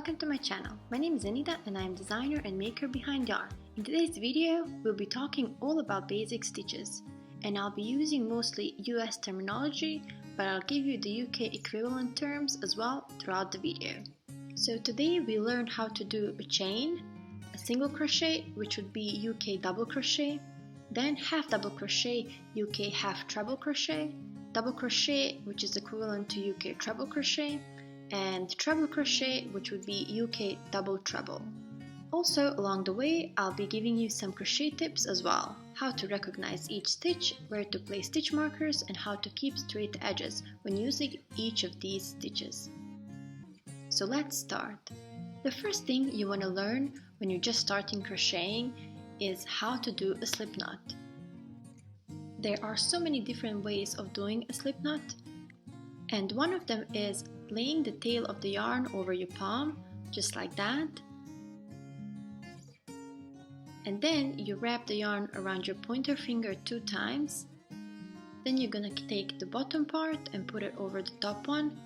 welcome to my channel. My name is Anita and I am designer and maker behind yarn. In today's video, we'll be talking all about basic stitches, and I'll be using mostly US terminology, but I'll give you the UK equivalent terms as well throughout the video. So today we learn how to do a chain, a single crochet, which would be UK double crochet, then half double crochet, UK half treble crochet, double crochet, which is equivalent to UK treble crochet, and treble crochet, which would be UK double treble. Also, along the way, I'll be giving you some crochet tips as well. How to recognize each stitch, where to place stitch markers, and how to keep straight edges when using each of these stitches. So let's start. The first thing you want to learn when you're just starting crocheting is how to do a slip knot. There are so many different ways of doing a slip knot, and one of them is laying the tail of the yarn over your palm, just like that. And then you wrap the yarn around your pointer finger 2 times. Then you're gonna take the bottom part and put it over the top one.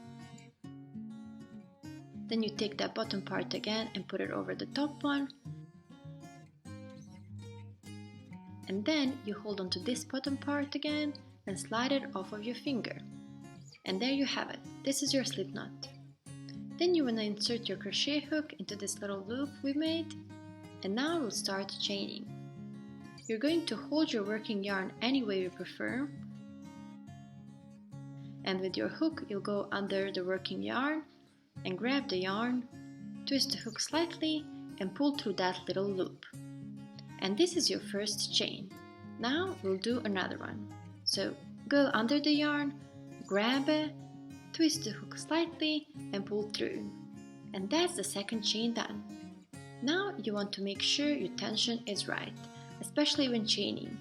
Then you take that bottom part again and put it over the top one. And then you hold on to this bottom part again and slide it off of your finger. And there you have it. This is your slip knot. Then you want to insert your crochet hook into this little loop we made, and now we'll start chaining. You're going to hold your working yarn any way you prefer, and with your hook you'll go under the working yarn and grab the yarn, twist the hook slightly and pull through that little loop. And this is your first chain. Now we'll do another one. So go under the yarn, grab it, twist the hook slightly and pull through. And that's the second chain done. Now you want to make sure your tension is right, especially when chaining.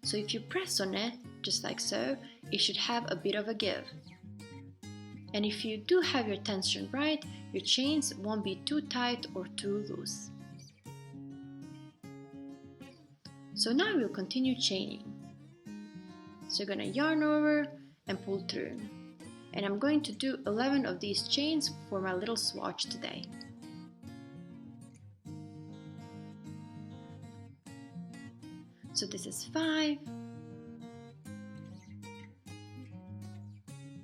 So if you press on it, just like so, it should have a bit of a give. And if you do have your tension right, your chains won't be too tight or too loose. So now we'll continue chaining. So you're gonna yarn over and pull through. And I'm going to do 11 of these chains for my little swatch today. So this is 5,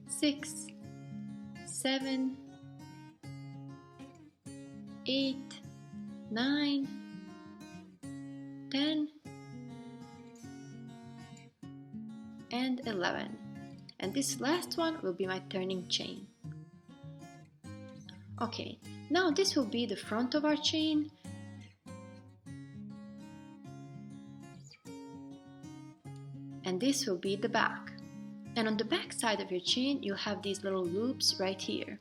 6, 7, 8, 9, 10, and 11. And this last one will be my turning chain. Okay, now this will be the front of our chain. And this will be the back. And on the back side of your chain, you'll have these little loops right here.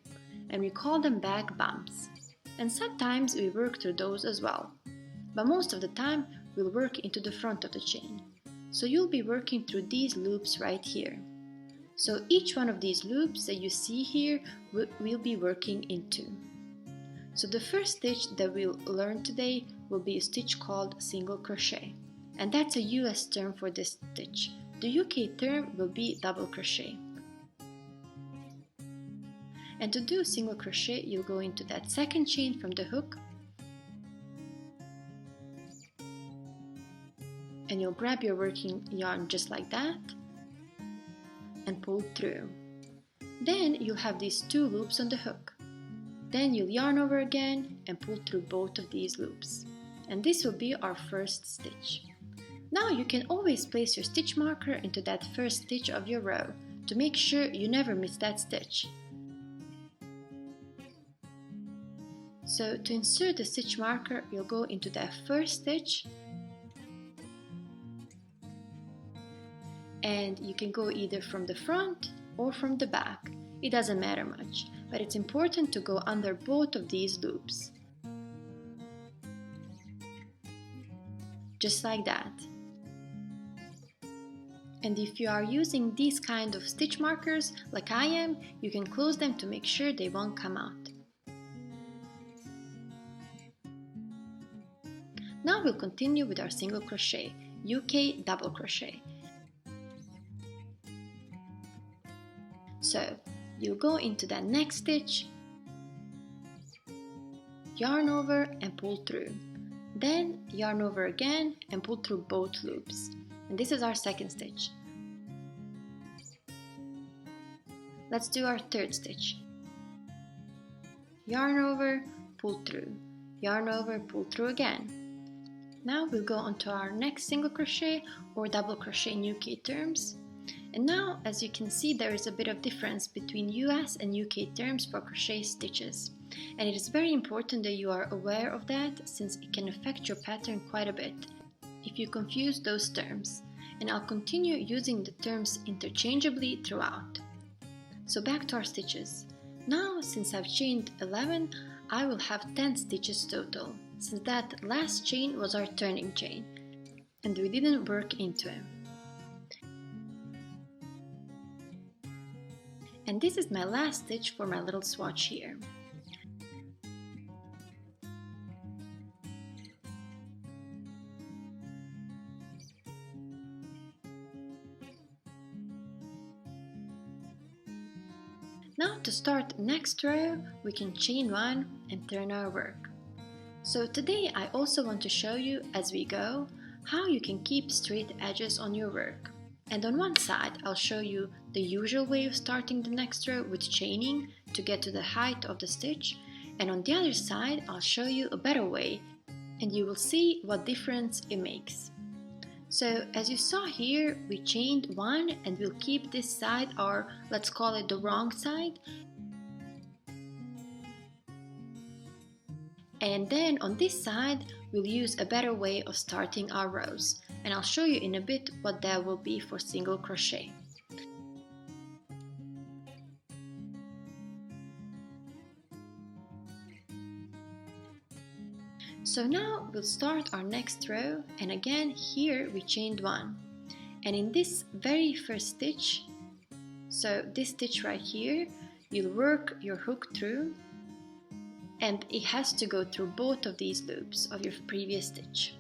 And we call them back bumps. And sometimes we work through those as well. But most of the time, we'll work into the front of the chain. So you'll be working through these loops right here. So each one of these loops that you see here, we'll be working into. So the first stitch that we'll learn today will be a stitch called single crochet. And that's a US term for this stitch. The UK term will be double crochet. And to do single crochet, you'll go into that second chain from the hook, and you'll grab your working yarn just like that and pull through. Then you'll have these 2 loops on the hook. Then you'll yarn over again and pull through both of these loops. And this will be our first stitch. Now you can always place your stitch marker into that first stitch of your row to make sure you never miss that stitch. So to insert the stitch marker, you'll go into that first stitch, and you can go either from the front or from the back. It doesn't matter much, but it's important to go under both of these loops. Just like that. And if you are using these kind of stitch markers like I am, you can close them to make sure they won't come out. Now we'll continue with our single crochet, UK double crochet. So you'll go into that next stitch yarn over and pull through. Then yarn over again and pull through both loops. And this is our second stitch. Let's do our third stitch. Yarn over, pull through, yarn over, pull through again. Now we'll go on to our next single crochet or double crochet in UK terms. And now, as you can see, there is a bit of difference between US and UK terms for crochet stitches. And it is very important that you are aware of that, since it can affect your pattern quite a bit if you confuse those terms. And I'll continue using the terms interchangeably throughout. So back to our stitches. Now, since I've chained 11, I will have 10 stitches total, since that last chain was our turning chain and we didn't work into it. And this is my last stitch for my little swatch here. Now to start next row, we can chain 1 and turn our work. So today I also want to show you as we go how you can keep straight edges on your work. And on one side I'll show you the usual way of starting the next row with chaining to get to the height of the stitch, and on the other side I'll show you a better way and you will see what difference it makes. So as you saw here, we chained 1 and we'll keep this side, or let's call it the wrong side. And then on this side, we'll use a better way of starting our rows. And I'll show you in a bit what that will be for single crochet. So now we'll start our next row, and again here we chained 1. And in this very first stitch, so this stitch right here, you'll work your hook through, and it has to go through both of these loops of your previous stitch.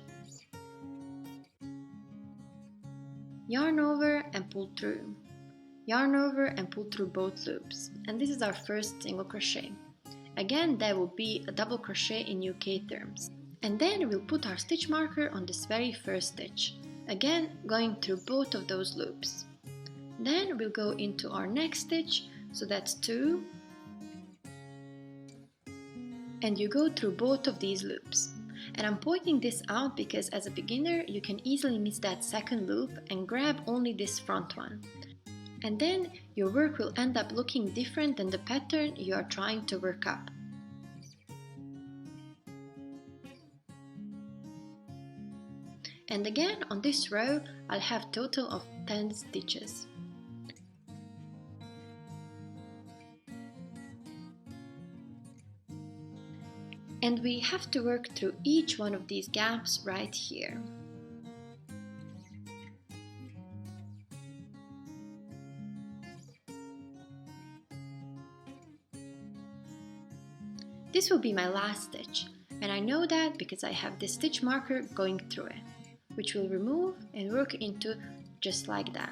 Yarn over and pull through. Yarn over and pull through both loops. And this is our first single crochet. Again, that will be a double crochet in UK terms. And then we'll put our stitch marker on this very first stitch, again going through both of those loops. Then we'll go into our next stitch, so that's 2, and you go through both of these loops. And I'm pointing this out because as a beginner you can easily miss that second loop and grab only this front one. And then your work will end up looking different than the pattern you are trying to work up. And again, on this row, I'll have a total of 10 stitches. And we have to work through each one of these gaps right here. This will be my last stitch, and I know that because I have this stitch marker going through it, which we'll remove and work into just like that.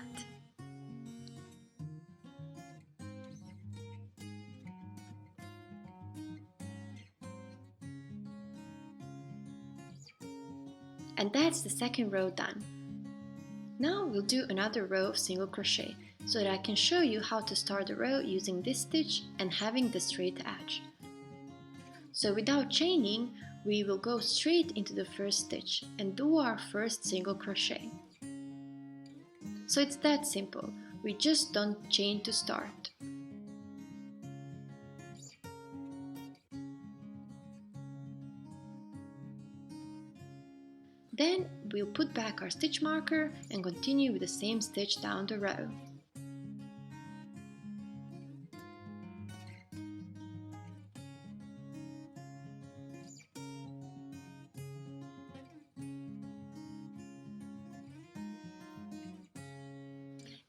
And that's the second row done. Now we'll do another row of single crochet so that I can show you how to start a row using this stitch and having the straight edge. So without chaining, we will go straight into the first stitch and do our first single crochet. So it's that simple, we just don't chain to start. Then we'll put back our stitch marker and continue with the same stitch down the row.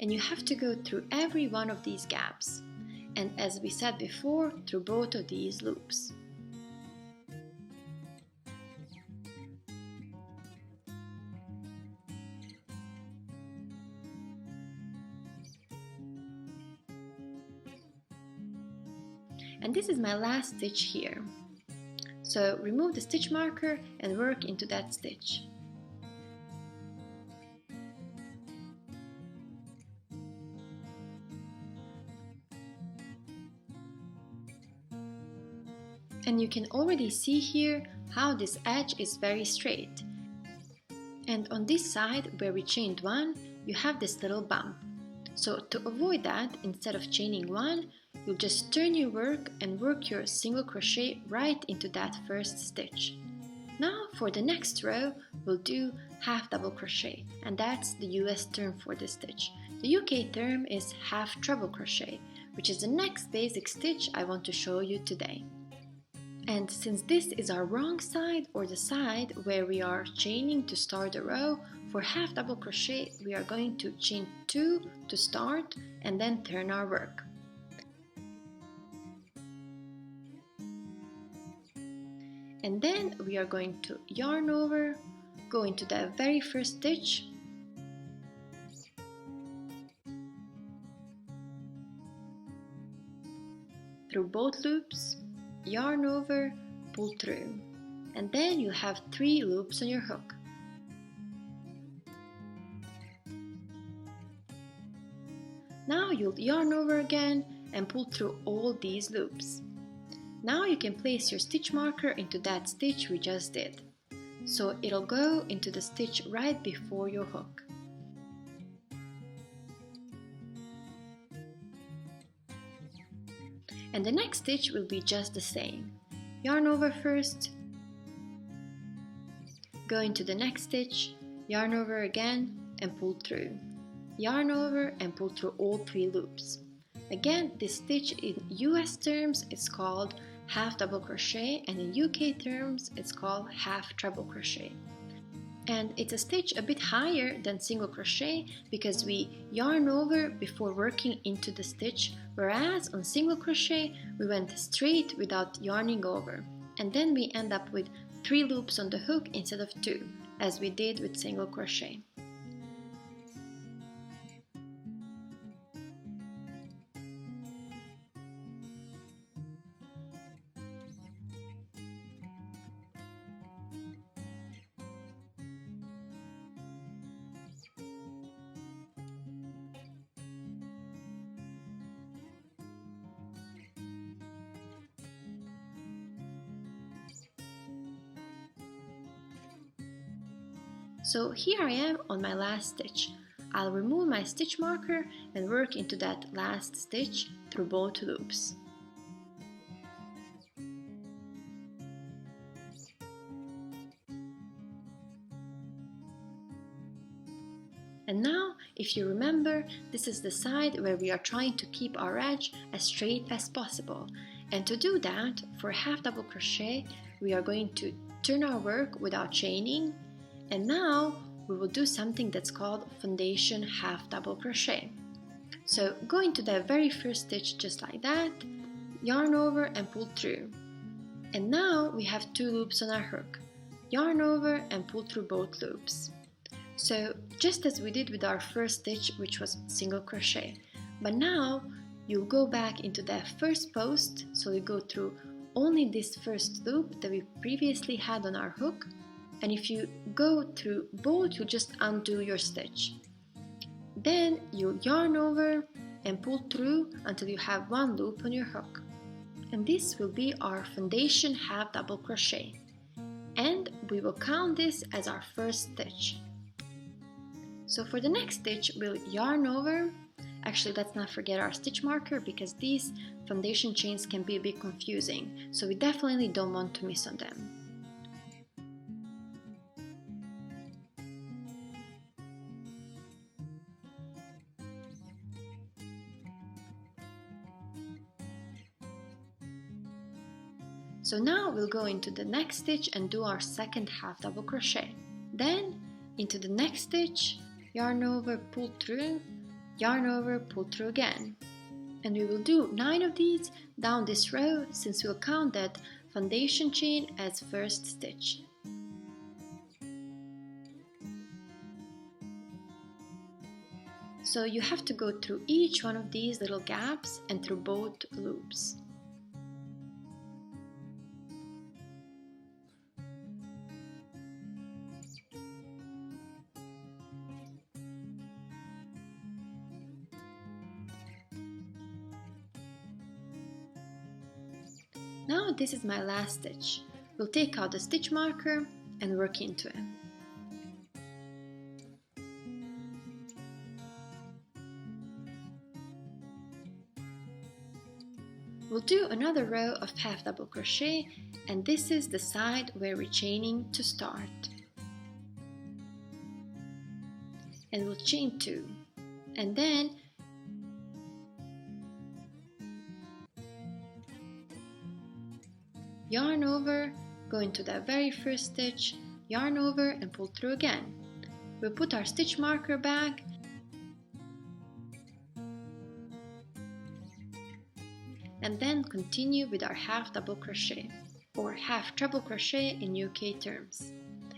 And you have to go through every one of these gaps, and as we said before, through both of these loops. And this is my last stitch here. So remove the stitch marker and work into that stitch. And you can already see here how this edge is very straight. And on this side where we chained one, you have this little bump. So to avoid that, instead of chaining one, you'll just turn your work and work your single crochet right into that first stitch. Now for the next row, we'll do half double crochet, and that's the US term for this stitch. The UK term is half treble crochet, which is the next basic stitch I want to show you today. And since this is our wrong side, or the side where we are chaining to start the row, for half double crochet we are going to chain 2 to start and then turn our work. And then we are going to yarn over, go into the very first stitch, through both loops, yarn over, pull through, and then you have 3 loops on your hook. Now you'll yarn over again and pull through all these loops. Now you can place your stitch marker into that stitch we just did, so it'll go into the stitch right before your hook. And the next stitch will be just the same. Yarn over first, go into the next stitch, yarn over again and pull through. Yarn over and pull through all 3 loops. Again, this stitch in US terms is called half double crochet, and in UK terms it's called half treble crochet. And it's a stitch a bit higher than single crochet because we yarn over before working into the stitch, whereas on single crochet we went straight without yarning over, and then we end up with 3 loops on the hook instead of 2, as we did with single crochet. So here I am on my last stitch. I'll remove my stitch marker and work into that last stitch through both loops. And now, if you remember, this is the side where we are trying to keep our edge as straight as possible. And to do that, for half double crochet, we are going to turn our work without chaining. And now we will do something that's called foundation half double crochet. So go into the very first stitch just like that, yarn over and pull through. And now we have 2 loops on our hook. Yarn over and pull through both loops. So just as we did with our first stitch, which was single crochet. But now you'll go back into the first post, so you go through only this first loop that we previously had on our hook. And if you go through both, you just undo your stitch. Then you'll yarn over and pull through until you have 1 loop on your hook. And this will be our foundation half double crochet. And we will count this as our first stitch. So for the next stitch, we'll yarn over. Actually, let's not forget our stitch marker because these foundation chains can be a bit confusing. So we definitely don't want to miss on them. So now we'll go into the next stitch and do our second half double crochet. Then into the next stitch, yarn over, pull through, yarn over, pull through again. And we will do 9 of these down this row since we'll count that foundation chain as first stitch. So you have to go through each one of these little gaps and through both loops. Now this is my last stitch. We'll take out the stitch marker and work into it. We'll do another row of half double crochet, and this is the side where we're chaining to start. And we'll chain 2, and then yarn over, go into that very first stitch, yarn over and pull through again. We'll put our stitch marker back and then continue with our half double crochet or half treble crochet in UK terms,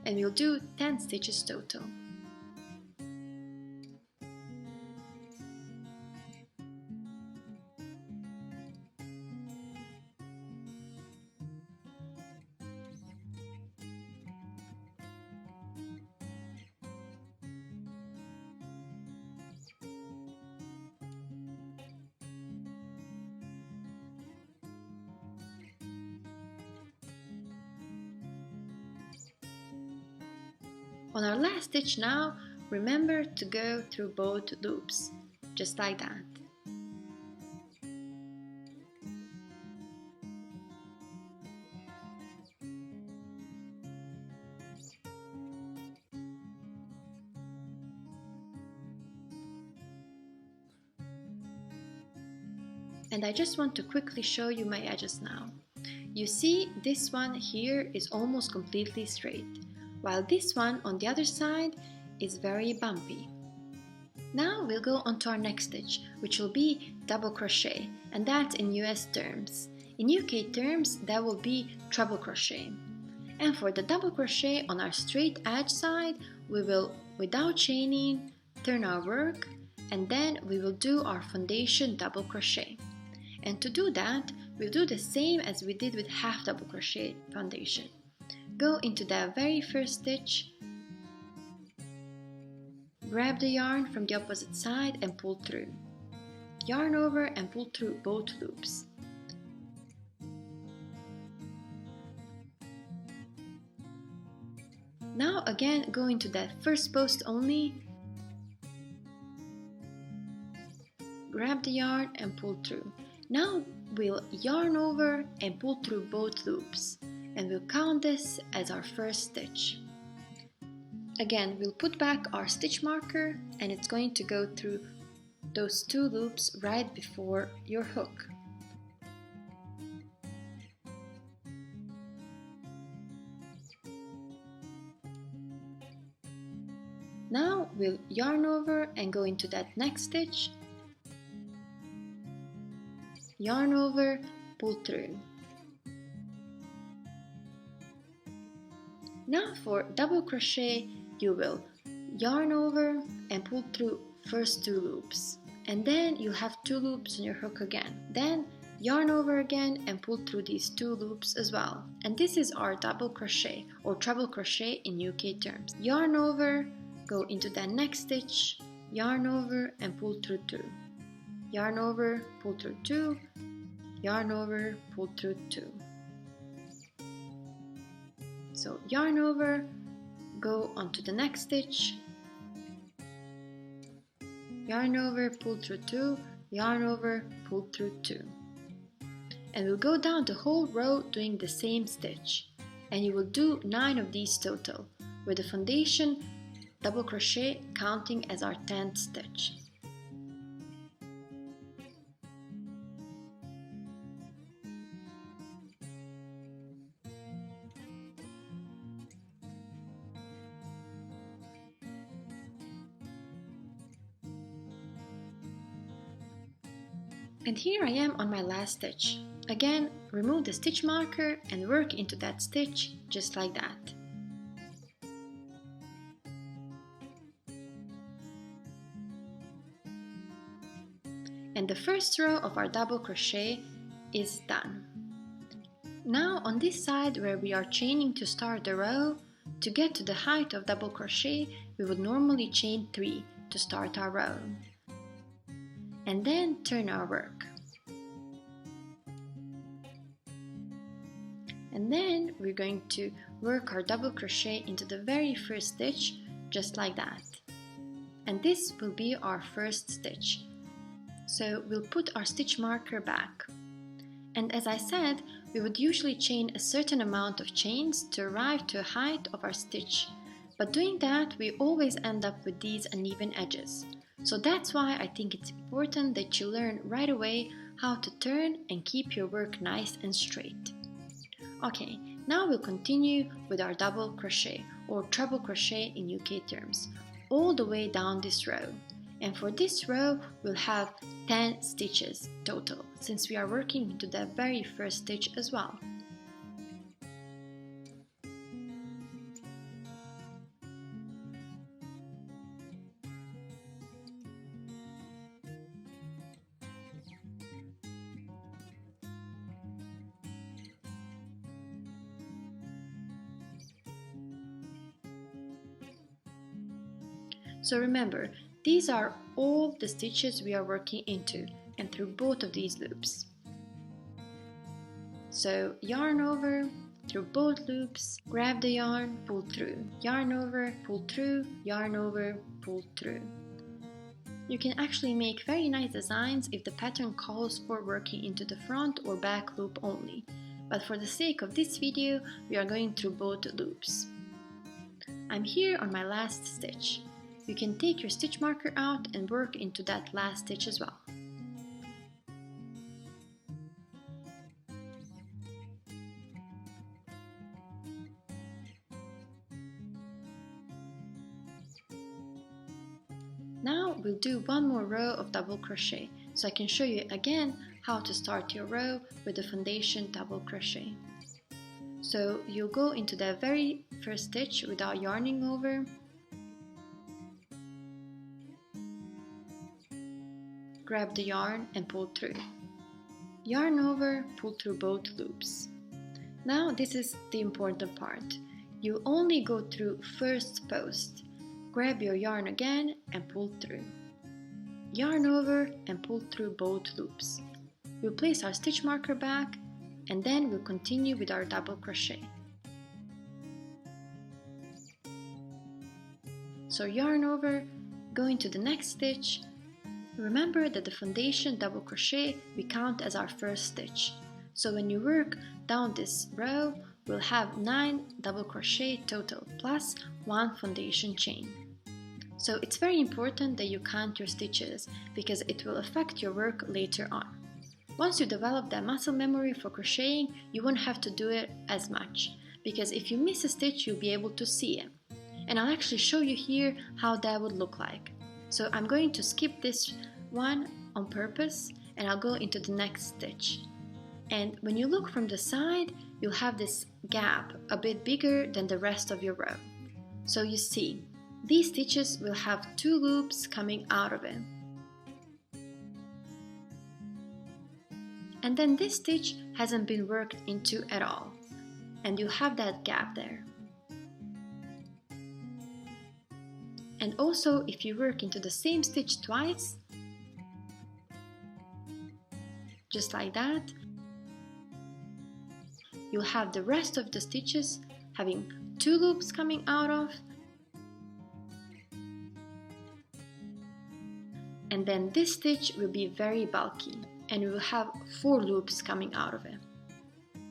and we'll do 10 stitches total. On our last stitch now, remember to go through both loops, just like that. And I just want to quickly show you my edges now. You see, this one here is almost completely straight, while this one on the other side is very bumpy. Now we'll go on to our next stitch, which will be double crochet, and that's in US terms. In UK terms, that will be treble crochet. And for the double crochet on our straight edge side, we will, without chaining, turn our work, and then we will do our foundation double crochet. And to do that, we'll do the same as we did with half double crochet foundation. Go into that very first stitch, grab the yarn from the opposite side and pull through. Yarn over and pull through both loops. Now again, go into that first post only, grab the yarn and pull through. Now we'll yarn over and pull through both loops, and we'll count this as our first stitch. Again, we'll put back our stitch marker, and it's going to go through those 2 loops right before your hook. Now we'll yarn over and go into that next stitch, yarn over, pull through. Now for double crochet, you will yarn over and pull through first 2 loops, and then you'll have 2 loops on your hook again. Then yarn over again and pull through these 2 loops as well. And this is our double crochet or treble crochet in UK terms. Yarn over, go into that next stitch, yarn over and pull through 2. Yarn over, pull through 2, yarn over, pull through 2. So yarn over, go onto the next stitch, yarn over, pull through 2, yarn over, pull through 2. And we'll go down the whole row doing the same stitch, and you will do 9 of these total, with the foundation double crochet counting as our 10th stitch. And here I am on my last stitch. Again, remove the stitch marker and work into that stitch just like that. And the first row of our double crochet is done. Now on this side where we are chaining to start the row, to get to the height of double crochet, we would normally chain 3 to start our row. And then turn our work. And then we're going to work our double crochet into the very first stitch, just like that. And this will be our first stitch. So we'll put our stitch marker back. And as I said, we would usually chain a certain amount of chains to arrive to a height of our stitch. But doing that, we always end up with these uneven edges. So that's why I think it's important that you learn right away how to turn and keep your work nice and straight. Okay, now we'll continue with our double crochet or treble crochet in UK terms, all the way down this row. And for this row, we'll have 10 stitches total, since we are working into the very first stitch as well. So remember, these are all the stitches we are working into and through both of these loops. So yarn over, through both loops, grab the yarn, pull through, yarn over, pull through, yarn over, pull through. You can actually make very nice designs if the pattern calls for working into the front or back loop only, but for the sake of this video, we are going through both loops. I'm here on my last stitch. You can take your stitch marker out and work into that last stitch as well. Now we'll do one more row of double crochet, so I can show you again how to start your row with the foundation double crochet. So you'll go into the very first stitch without yarning over, grab the yarn and pull through. Yarn over, pull through both loops. Now this is the important part. You only go through first post. Grab your yarn again and pull through. Yarn over and pull through both loops. We'll place our stitch marker back and then we'll continue with our double crochet. So yarn over, go into the next stitch. Remember that the foundation double crochet we count as our first stitch. So when you work down this row, we'll have 9 double crochet total plus 1 foundation chain. So it's very important that you count your stitches because it will affect your work later on. Once you develop that muscle memory for crocheting, you won't have to do it as much because if you miss a stitch, you'll be able to see it. And I'll actually show you here how that would look like. So I'm going to skip this one on purpose and I'll go into the next stitch. And when you look from the side, you'll have this gap a bit bigger than the rest of your row. So you see, these stitches will have 2 loops coming out of it. And then this stitch hasn't been worked into at all. And you have that gap there. And also, if you work into the same stitch twice, just like that, you'll have the rest of the stitches having 2 loops coming out of, and then this stitch will be very bulky and you will have 4 loops coming out of it.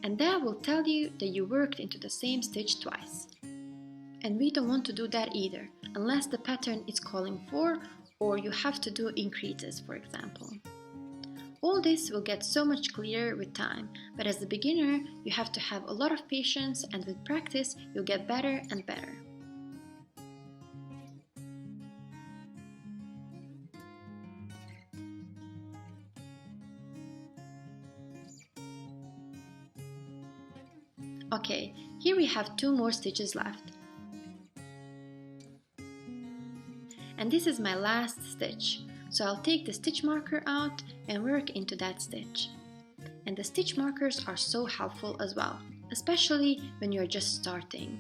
And that will tell you that you worked into the same stitch twice. And we don't want to do that either, unless the pattern is calling for or you have to do increases, for example. All this will get so much clearer with time, but as a beginner, you have to have a lot of patience and with practice, you'll get better and better. Okay, here we have 2 more stitches left. And this is my last stitch, so I'll take the stitch marker out and work into that stitch. And the stitch markers are so helpful as well, especially when you're just starting.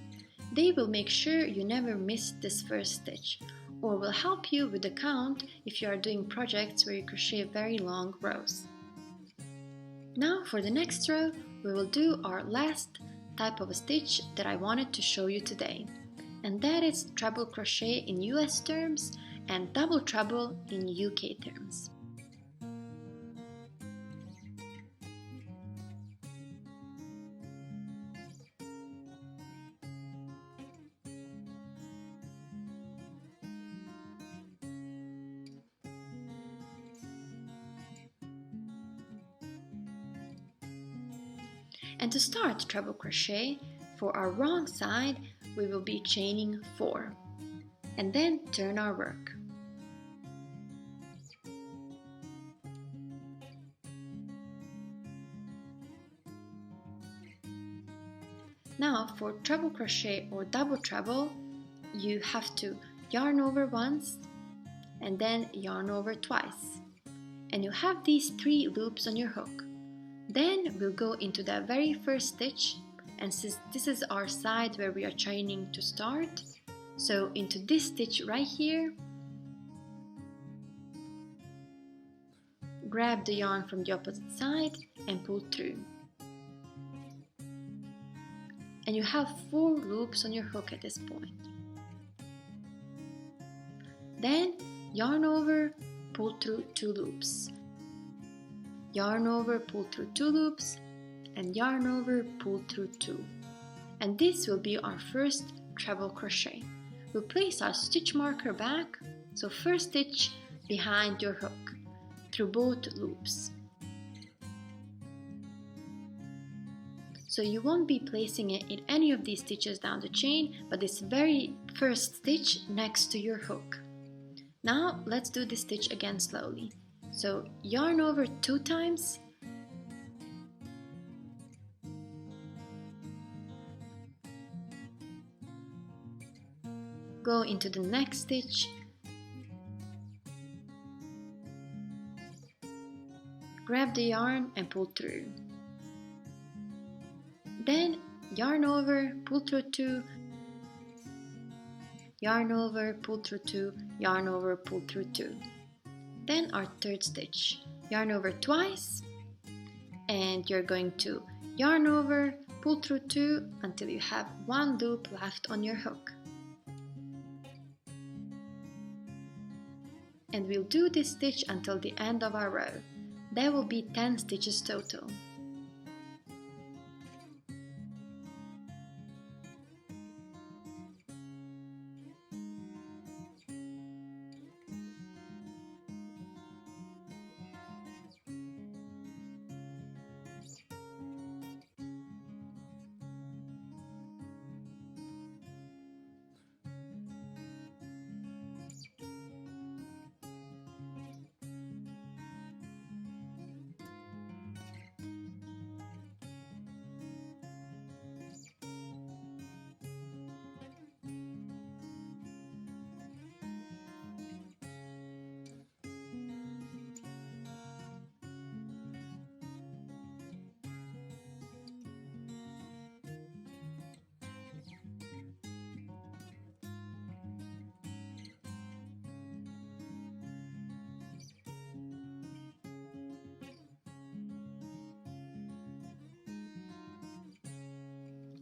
They will make sure you never miss this first stitch, or will help you with the count if you are doing projects where you crochet very long rows. Now for the next row, we will do our last type of a stitch that I wanted to show you today, and that is treble crochet in US terms and double treble in UK terms. And to start treble crochet, for our wrong side we will be chaining 4 and then turn our work. Now for treble crochet or double treble, you have to yarn over once and then yarn over twice, and you have these 3 loops on your hook. Then we'll go into the very first stitch, and since this is our side where we are chaining to start, so into this stitch right here, grab the yarn from the opposite side and pull through. And you have 4 loops on your hook at this point. Then yarn over, pull through 2 loops. Yarn over, pull through 2 loops, and yarn over, pull through 2. And this will be our first treble crochet. We'll place our stitch marker back, so first stitch behind your hook, through both loops. So you won't be placing it in any of these stitches down the chain, but this very first stitch next to your hook. Now let's do this stitch again slowly. So yarn over 2 times, go into the next stitch, grab the yarn and pull through. Then yarn over, pull through 2, yarn over, pull through 2, yarn over, pull through 2. Then our third stitch, yarn over twice, and you're going to yarn over, pull through 2 until you have 1 loop left on your hook. And we'll do this stitch until the end of our row. There will be 10 stitches total.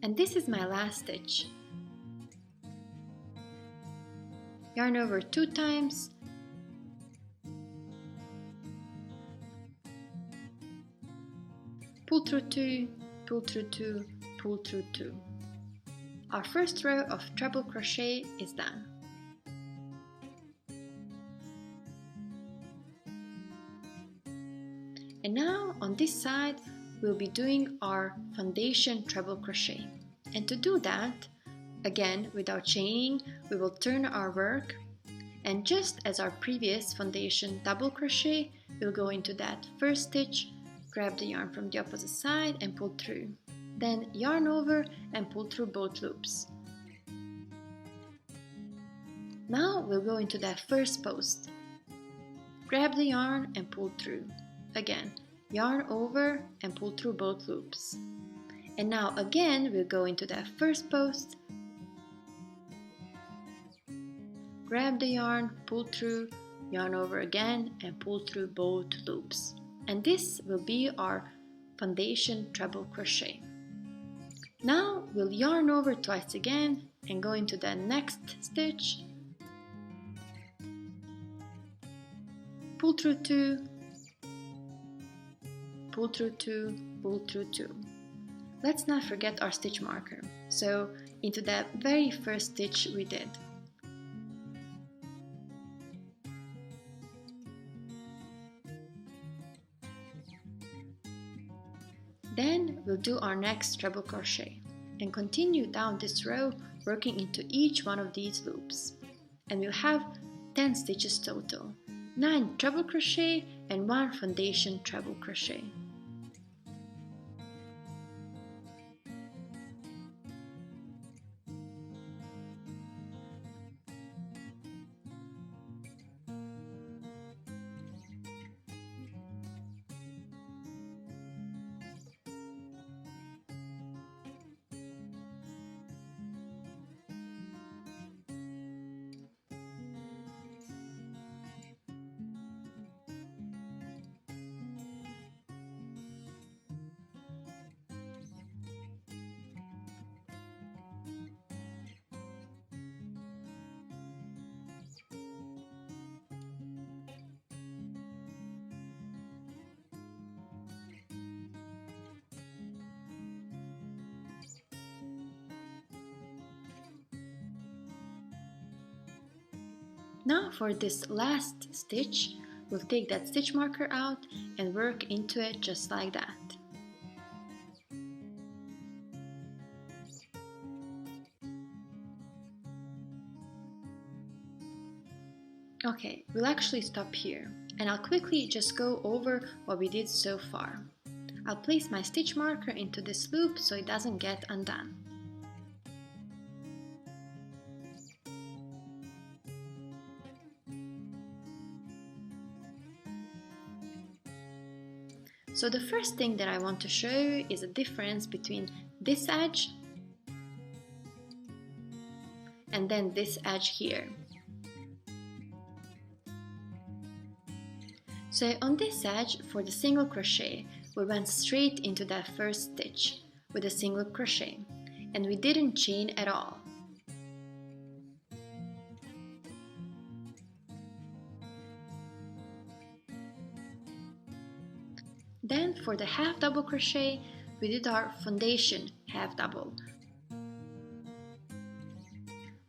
And this is my last stitch. Yarn over 2 times, pull through 2, pull through 2, pull through 2. Our first row of treble crochet is done. And now on this side we'll be doing our foundation treble crochet. And to do that, again without chaining, we will turn our work, and just as our previous foundation double crochet, we'll go into that first stitch, grab the yarn from the opposite side and pull through. Then yarn over and pull through both loops. Now we'll go into that first post. Grab the yarn and pull through. Again, yarn over and pull through both loops. And now again we'll go into that first post, grab the yarn, pull through, yarn over again and pull through both loops. And this will be our foundation treble crochet. Now we'll yarn over twice again and go into the next stitch, pull through 2, pull through 2, pull through 2. Let's not forget our stitch marker, so into the very first stitch we did. Then we'll do our next treble crochet and continue down this row, working into each one of these loops. And we'll have 10 stitches total, 9 treble crochet and 1 foundation treble crochet. Now for this last stitch, we'll take that stitch marker out and work into it just like that. Okay, we'll actually stop here and I'll quickly just go over what we did so far. I'll place my stitch marker into this loop so it doesn't get undone. So the first thing that I want to show you is a difference between this edge and then this edge here. So on this edge, for the single crochet, we went straight into that first stitch with a single crochet and we didn't chain at all. Then for the half double crochet, we did our foundation half double.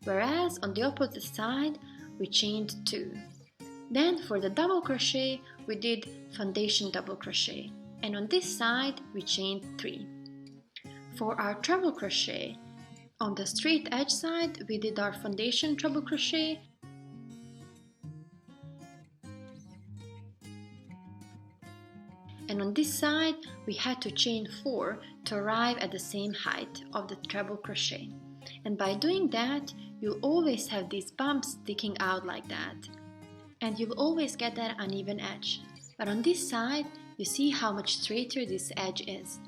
Whereas on the opposite side, we chained 2. Then for the double crochet, we did foundation double crochet. And on this side, we chained 3. For our treble crochet, on the straight edge side, we did our foundation treble crochet. And on this side, we had to chain 4 to arrive at the same height of the treble crochet. And by doing that, you'll always have these bumps sticking out like that. And you'll always get that uneven edge. But on this side, you see how much straighter this edge is.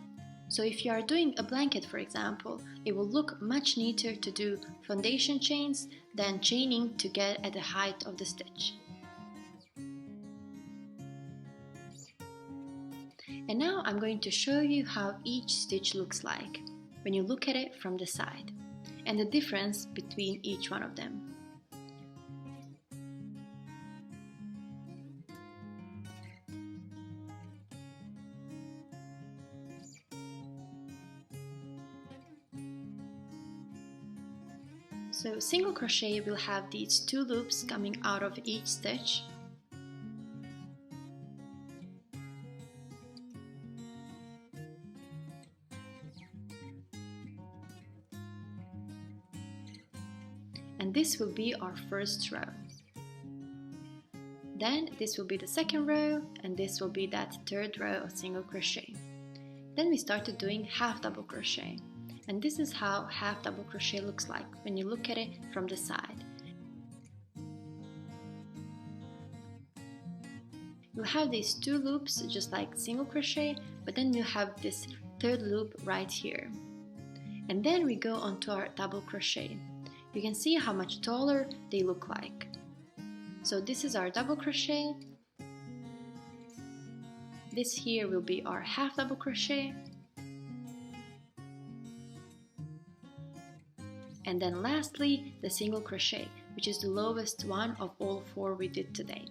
So if you are doing a blanket, for example, it will look much neater to do foundation chains than chaining to get at the height of the stitch. And now I'm going to show you how each stitch looks like when you look at it from the side and the difference between each one of them. So single crochet will have these 2 loops coming out of each stitch. And this will be our first row. Then this will be the second row, and this will be that third row of single crochet. Then we started doing half double crochet, and this is how half double crochet looks like when you look at it from the side. You'll have these 2 loops just like single crochet, but then you have this third loop right here. And then we go on to our double crochet. You can see how much taller they look like. So this is our double crochet. This here will be our half double crochet. And then lastly, the single crochet, which is the lowest one of all 4 we did today.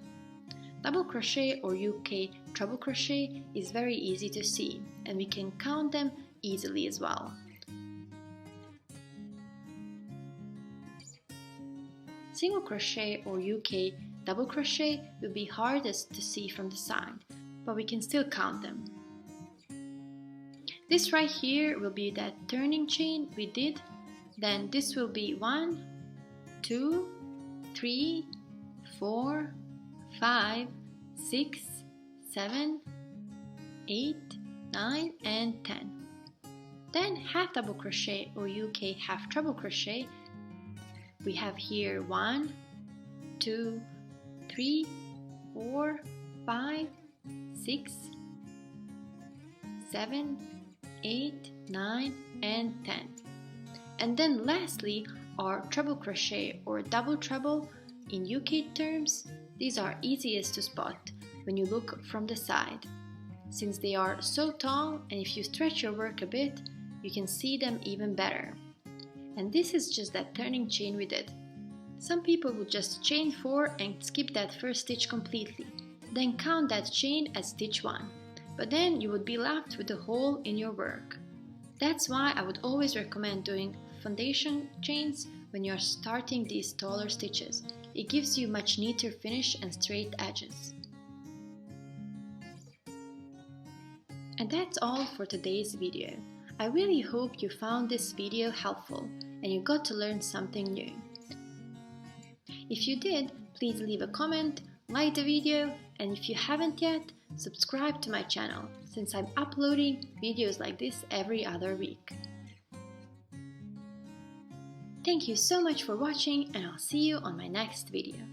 Double crochet or UK treble crochet is very easy to see, and we can count them easily as well. Single crochet or UK double crochet will be hardest to see from the side, but we can still count them. This right here will be that turning chain we did. Then this will be 1, 2, 3, 4, 5, 6, 7, 8, 9 and 10. Then half double crochet or UK half treble crochet. We have here 1, 2, 3, 4, 5, 6, 7, 8, 9 and 10. And then lastly are treble crochet or double treble. In UK terms, these are easiest to spot when you look from the side, since they are so tall, and if you stretch your work a bit, you can see them even better. And this is just that turning chain we did. Some people would just chain 4 and skip that first stitch completely, then count that chain as stitch 1, but then you would be left with a hole in your work. That's why I would always recommend doing foundation chains when you're starting these taller stitches. It gives you much neater finish and straight edges. And that's all for today's video. I really hope you found this video helpful and you got to learn something new. If you did, please leave a comment, like the video, and if you haven't yet, subscribe to my channel, since I'm uploading videos like this every other week. Thank you so much for watching, and I'll see you on my next video.